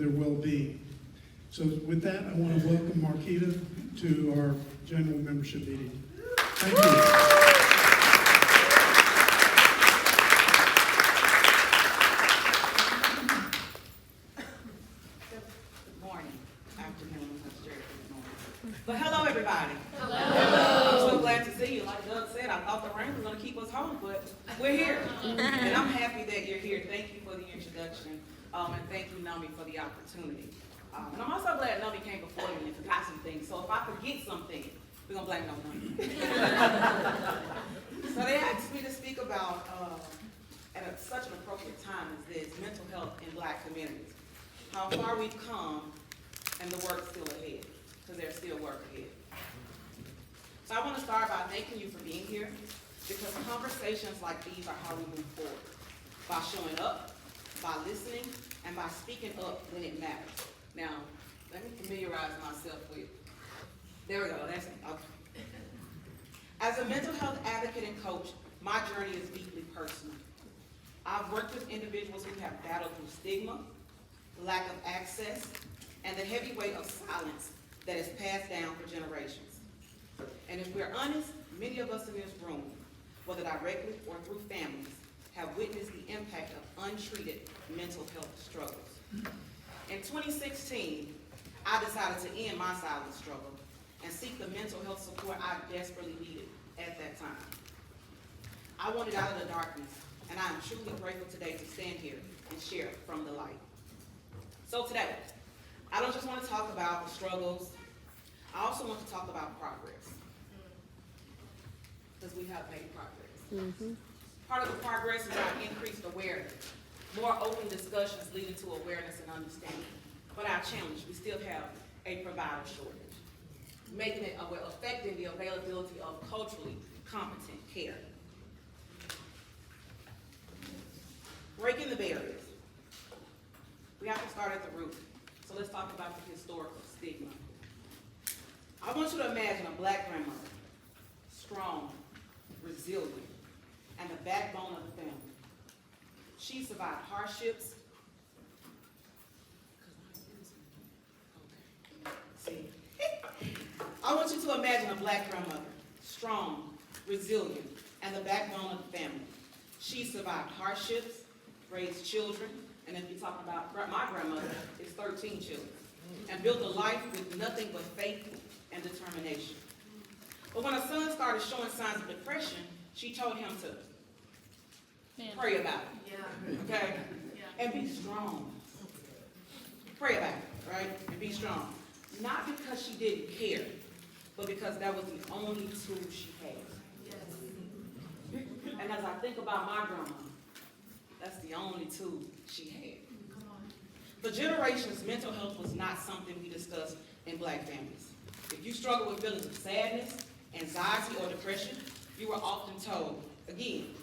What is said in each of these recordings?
their well-being. So with that, I want to welcome Quita to our general membership meeting. Thank you. But hello, everybody. Hello. I'm so glad to see you. Like Doug said, I thought the rain was going to keep us home, but we're here. And I'm happy that you're here. Thank you for the introduction, and thank you, NAMI, for the opportunity. And I'm also glad NAMI came before me and forgot some things. So if I forget something, we're going to blame it on NAMI. So they asked me to speak about, at such an appropriate time as this, mental health in Black communities. How far we've come and the work's still ahead. Because there's still work ahead. So I want to start by thanking you for being here, because conversations like these are how we move forward. By showing up, by listening, and by speaking up when it matters. Now, let me familiarize myself with, there we go, that's it. Okay. As a mental health advocate and coach, my journey is deeply personal. I've worked with individuals who have battled through stigma, lack of access, and the heavy weight of silence that is passed down for generations. And if we're honest, many of us in this room, whether directly or through families, have witnessed the impact of untreated mental health struggles. In 2016, I decided to end my silent struggle and seek the mental health support I desperately needed at that time. I wanted out of the darkness, and I am truly grateful today to stand here and share from the light. So today, I don't just want to talk about the struggles, I also want to talk about progress. Because we have made progress. Part of the progress is our increased awareness, more open discussions leading to awareness and understanding. But our challenge, we still have a provider shortage, making it, affecting the availability of culturally competent care. Breaking the barriers. We have to start at the root. So let's talk about the historical stigma. I want you to imagine a Black grandmother, strong, resilient, and the backbone of the family. She survived hardships. I want you to imagine a Black grandmother, strong, resilient, and the backbone of the family. She survived hardships, raised children, and if you're talking about my grandmother, it's 13 children, and built a life with nothing but faith and determination. But when her son started showing signs of depression, she told him to pray about it, okay? And be strong. Pray about it, right? And be strong. Not because she didn't care, but because that was the only tool she had. And as I think about my grandma, that's the only tool she had. For generations, mental health was not something we discussed in Black families. If you struggle with feelings of sadness, anxiety, or depression, you were often told, again,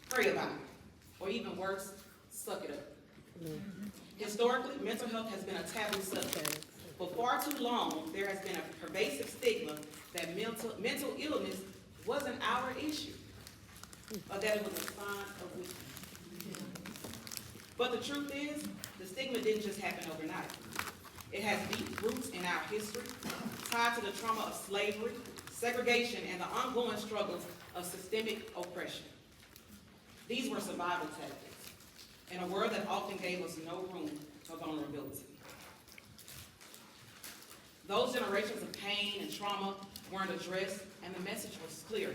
pray about it. Or even worse, suck it up. Historically, mental health has been a taboo subject. For far too long, there has been a pervasive stigma that mental illness wasn't our issue, or that it was a sign of weakness. But the truth is, the stigma didn't just happen overnight. It has deep roots in our history, tied to the trauma of slavery, segregation, and the ongoing struggles of systemic oppression. These were survival tactics in a world that often gave us no room for vulnerability. Those generations of pain and trauma weren't addressed, and the message was clear.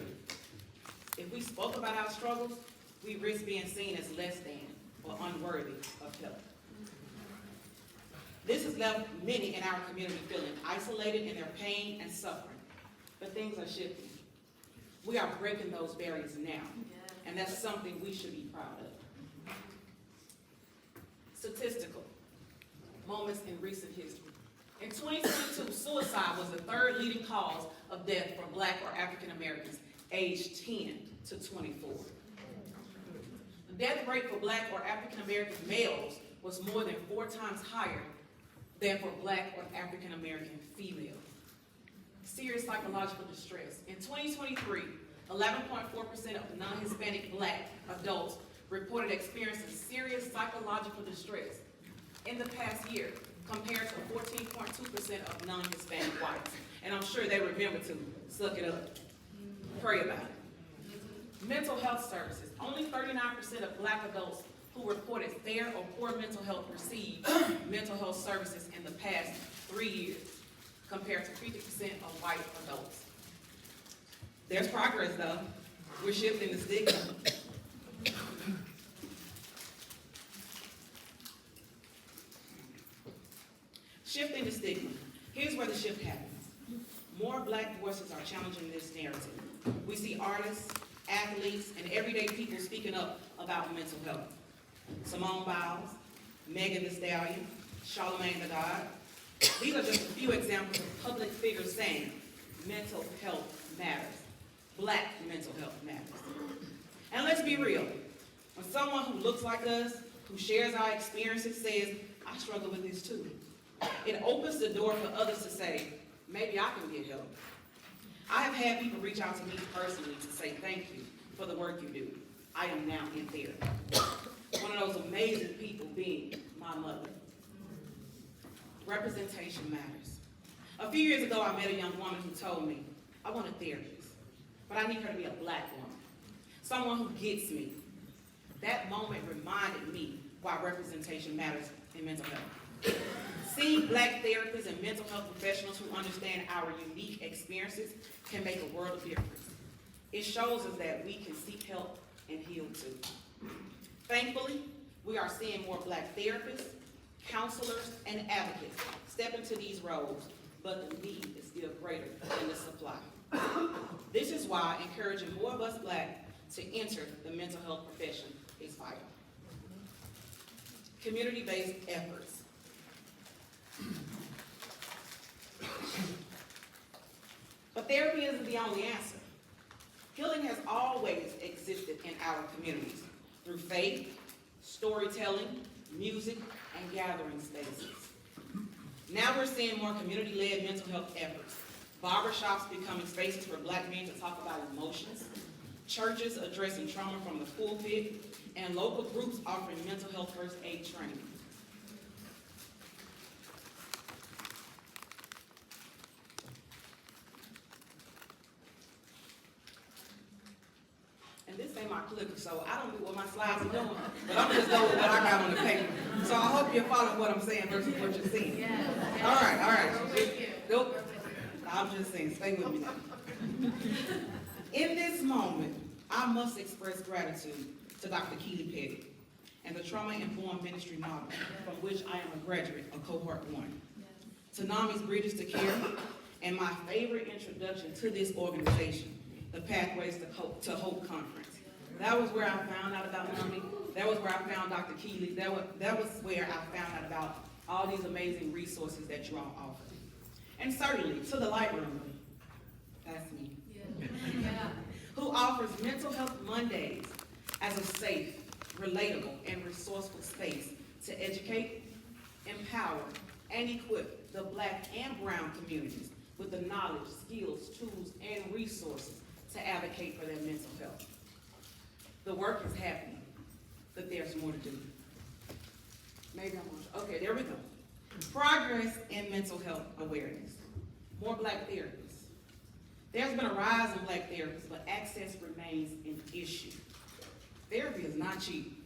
If we spoke about our struggles, we risked being seen as less than or unworthy of help. This has left many in our community feeling isolated in their pain and suffering. But things are shifting. We are breaking those barriers now, and that's something we should be proud of. Statistical moments in recent history. In 2022, suicide was the third leading cause of death for Black or African Americans aged 10 to 24. The death rate for Black or African American males was more than 4 times higher than for Black or African American females. Serious psychological distress. In 2023, 11.4% of non-Hispanic Black adults reported experiencing serious psychological distress. in the past year, compared to 14.2% of non-Hispanic whites. And I'm sure they remember to suck it up. Pray about it. Mental health services. Only 39% of Black adults who reported fair or poor mental health received mental health services in the past 3 years, compared to 50% of white adults. There's progress though. We're shifting the stigma. Shifting the stigma. Here's where the shift happens. More Black voices are challenging this narrative. We see artists, athletes, and everyday people speaking up about mental health. Simone Biles, Megan Thee Stallion, Charlamagne the God. These are just a few examples of public figures saying mental health matters. Black mental health matters. And let's be real. When someone who looks like us, who shares our experiences, says, I struggle with this too, it opens the door for others to say, maybe I can get help. I have had people reach out to me personally to say thank you for the work you do. I am now in therapy. One of those amazing people being my mother. Representation matters. A few years ago, I met a young woman who told me, I want a therapist, but I need her to be a Black woman, someone who gets me. That moment reminded me why representation matters in mental health. Seeing Black therapists and mental health professionals who understand our unique experiences can make a world of difference. It shows us that we can seek help and heal too. Thankfully, we are seeing more Black therapists, counselors, and advocates step into these roles, but the need is still greater than the supply. This is why encouraging more of us Black to enter the mental health profession is vital. Community-based efforts. But therapy isn't the only answer. Healing has always existed in our communities through faith, storytelling, music, and gathering spaces. Now we're seeing more community-led mental health efforts. Barbershops becoming spaces for Black men to talk about emotions, churches addressing trauma from the pulpit, and local groups offering mental health first aid training. And this ain't my clicker, so I don't do what my slides are doing, but I'm just going with what I got on the paper. So I hope you're following what I'm saying versus what you're seeing. Yeah. All right. Nope. I'm just saying, stay with me now. In this moment, I must express gratitude to Dr. Quita D and the Trauma-Informed Ministry model, from which I am a graduate of Cohort 1. To NAMI's Bridges to Care, and my favorite introduction to this organization, the Pathways to Hope Conference. That was where I found out about NAMI. That was where I found Dr. Keeley. That was where I found out about all these amazing resources that you all offer. And certainly to the Light Room, that's me, who offers Mental Health Mondays as a safe, relatable, and resourceful space to educate, empower, and equip the Black and Brown communities with the knowledge, skills, tools, and resources to advocate for their mental health. The work is happening, but there's more to do. Maybe I'm on, okay, there we go. Progress in mental health awareness. More Black therapists. There's been a rise in Black therapists, but access remains an issue. Therapy is not cheap.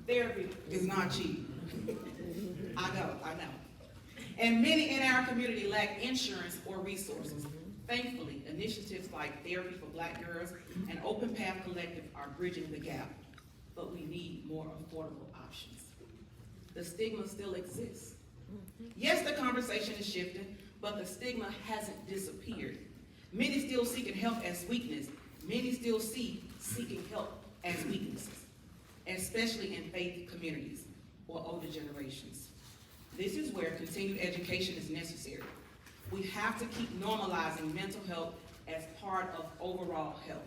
Therapy is not cheap. I know. And many in our community lack insurance or resources. Thankfully, initiatives like Therapy for Black Girls and Open Path Collective are bridging the gap, but we need more affordable options. The stigma still exists. Yes, the conversation is shifting, but the stigma hasn't disappeared. Many still seeking help as weakness. Many still see seeking help as weaknesses, especially in faith communities or older generations. This is where continued education is necessary. We have to keep normalizing mental health as part of overall health.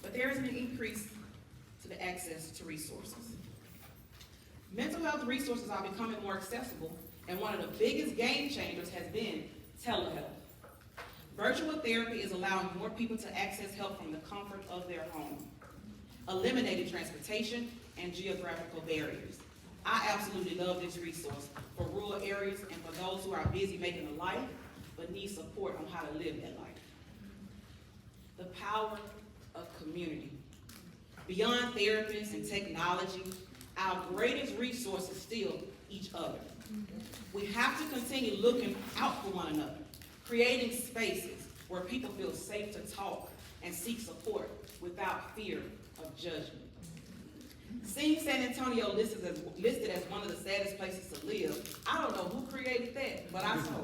But there is an increase to the access to resources. Mental health resources are becoming more accessible, and one of the biggest game changers has been telehealth. Virtual therapy is allowing more people to access help from the comfort of their home, eliminating transportation and geographical barriers. I absolutely love this resource for rural areas and for those who are busy making a life but need support on how to live that life. The power of community. Beyond therapists and technology, our greatest resource is still each other. We have to continue looking out for one another, creating spaces where people feel safe to talk and seek support without fear of judgment. Seeing San Antonio listed as one of the saddest places to live, I don't know who created that, but I saw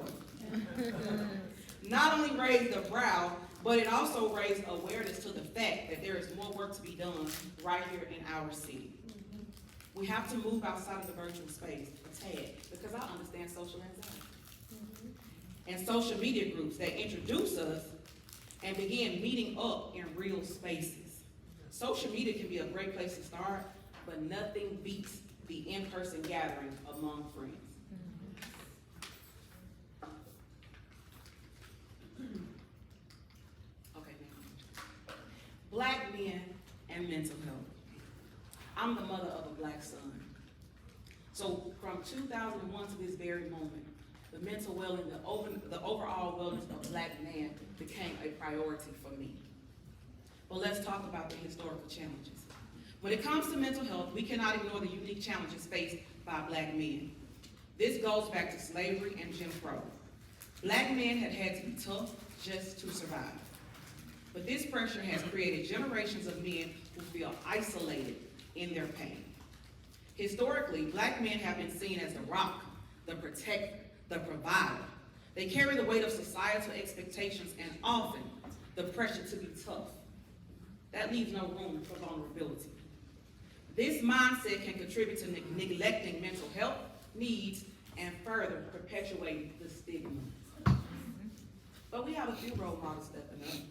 it. Not only raised the brow, but it also raised awareness to the fact that there is more work to be done right here in our city. We have to move outside of the virtual space a tad, because I understand social anxiety. And social media groups that introduce us and begin meeting up in real spaces. Social media can be a great place to start, but nothing beats the in-person gathering among friends. Okay, now. Black men and mental health. I'm the mother of a black son. So from 2001 to this very moment, the mental well-being, the overall wellness of a black man became a priority for me. But let's talk about the historical challenges. When it comes to mental health, we cannot ignore the unique challenges faced by black men. This goes back to slavery and Jim Crow. Black men had to be tough just to survive. But this pressure has created generations of men who feel isolated in their pain. Historically, black men have been seen as the rock, the protector, the provider. They carry the weight of societal expectations and often the pressure to be tough. That leaves no room for vulnerability. This mindset can contribute to neglecting mental health needs and further perpetuating the stigma. But we have a few role models stepping up.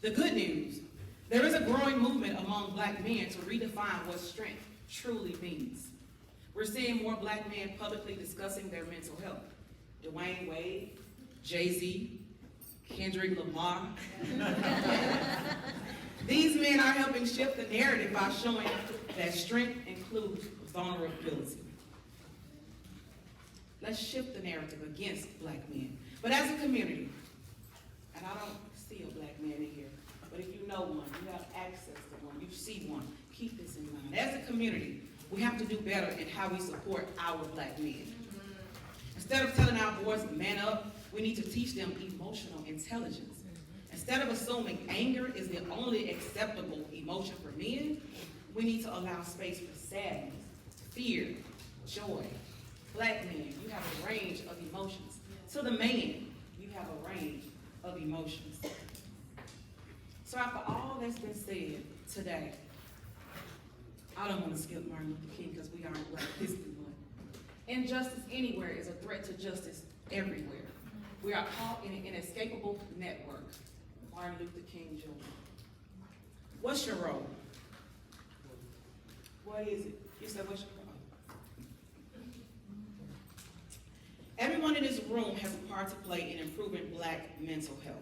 The good news, there is a growing movement among black men to redefine what strength truly means. We're seeing more black men publicly discussing their mental health. Dwayne Wade, Jay-Z, Kendrick Lamar. These men are helping shift the narrative by showing that strength includes vulnerability. Let's shift the narrative against black men. But as a community, and I don't see a black man in here, but if you know one, you have access to one, you see one, keep this in mind. As a community, we have to do better in how we support our black men. Instead of telling our boys to man up, we need to teach them emotional intelligence. Instead of assuming anger is the only acceptable emotion for men, we need to allow space for sadness, fear, joy. Black men, you have a range of emotions. To the man, you have a range of emotions. So after all that's been said today, I don't want to skip Martin Luther King because we are in Black History Month. Injustice anywhere is a threat to justice everywhere. We are caught in an inescapable network. Martin Luther King Jr. What's your role? What is it? You said, what's your role? Everyone in this room has a part to play in improving black mental health.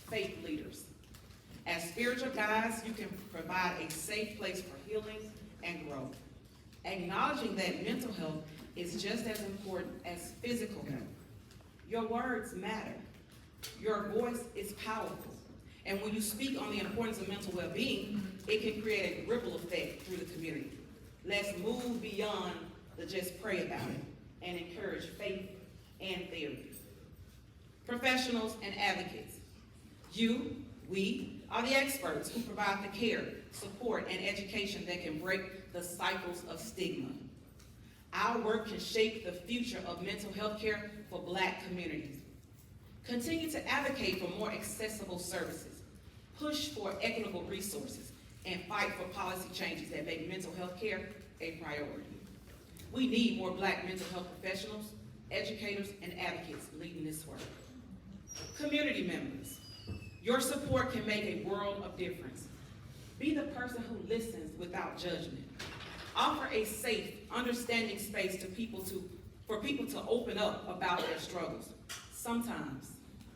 Faith leaders. As spiritual guides, you can provide a safe place for healing and growth. Acknowledging that mental health is just as important as physical health. Your words matter. Your voice is powerful. And when you speak on the importance of mental well-being, it can create a ripple effect through the community. Let's move beyond the just pray about it and encourage faith and therapy. Professionals and advocates. We are the experts who provide the care, support, and education that can break the cycles of stigma. Our work can shape the future of mental health care for black communities. Continue to advocate for more accessible services, push for equitable resources, and fight for policy changes that make mental health care a priority. We need more black mental health professionals, educators, and advocates leading this work. Community members, your support can make a world of difference. Be the person who listens without judgment. Offer a safe, understanding space for people to open up about their struggles. Sometimes,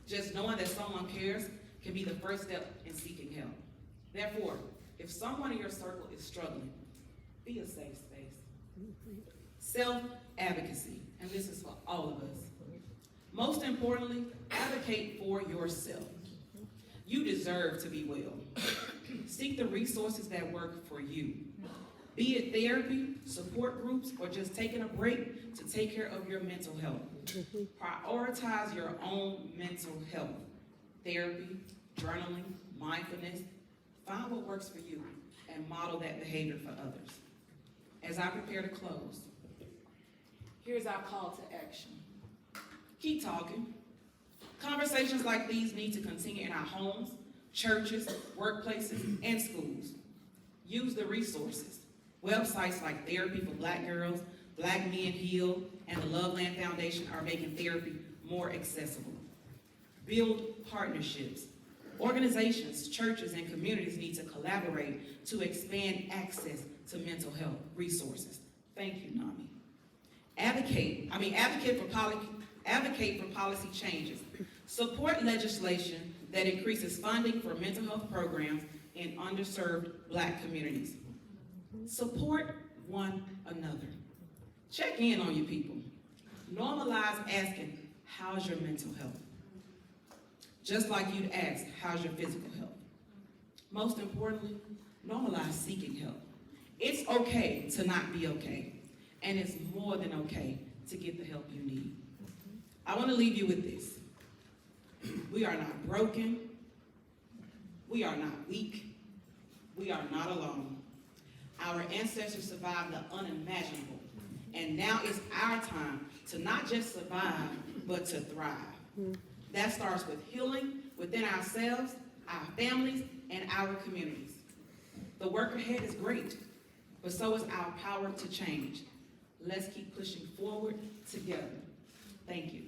just knowing that someone cares can be the first step in seeking help. Therefore, if someone in your circle is struggling, be a safe space. Self-advocacy, and this is for all of us. Most importantly, advocate for yourself. You deserve to be well. Seek the resources that work for you. Be it therapy, support groups, or just taking a break to take care of your mental health. Prioritize your own mental health. Therapy, journaling, mindfulness. Find what works for you and model that behavior for others. As I prepare to close, here's our call to action. Keep talking. Conversations like these need to continue in our homes, churches, workplaces, and schools. Use the resources. Websites like Therapy for Black Girls, Black Men Heal, and the Loveland Foundation are making therapy more accessible. Build partnerships. Organizations, churches, and communities need to collaborate to expand access to mental health resources. Thank you, NAMI. Advocate for policy changes. Support legislation that increases funding for mental health programs in underserved Black communities. Support one another. Check in on your people. Normalize asking, how's your mental health? Just like you'd ask, how's your physical health? Most importantly, normalize seeking help. It's okay to not be okay, and it's more than okay to get the help you need. I want to leave you with this. We are not broken. We are not weak. We are not alone. Our ancestors survived the unimaginable, and now it's our time to not just survive, but to thrive. That starts with healing within ourselves, our families, and our communities. The work ahead is great, but so is our power to change. Let's keep pushing forward together. Thank you.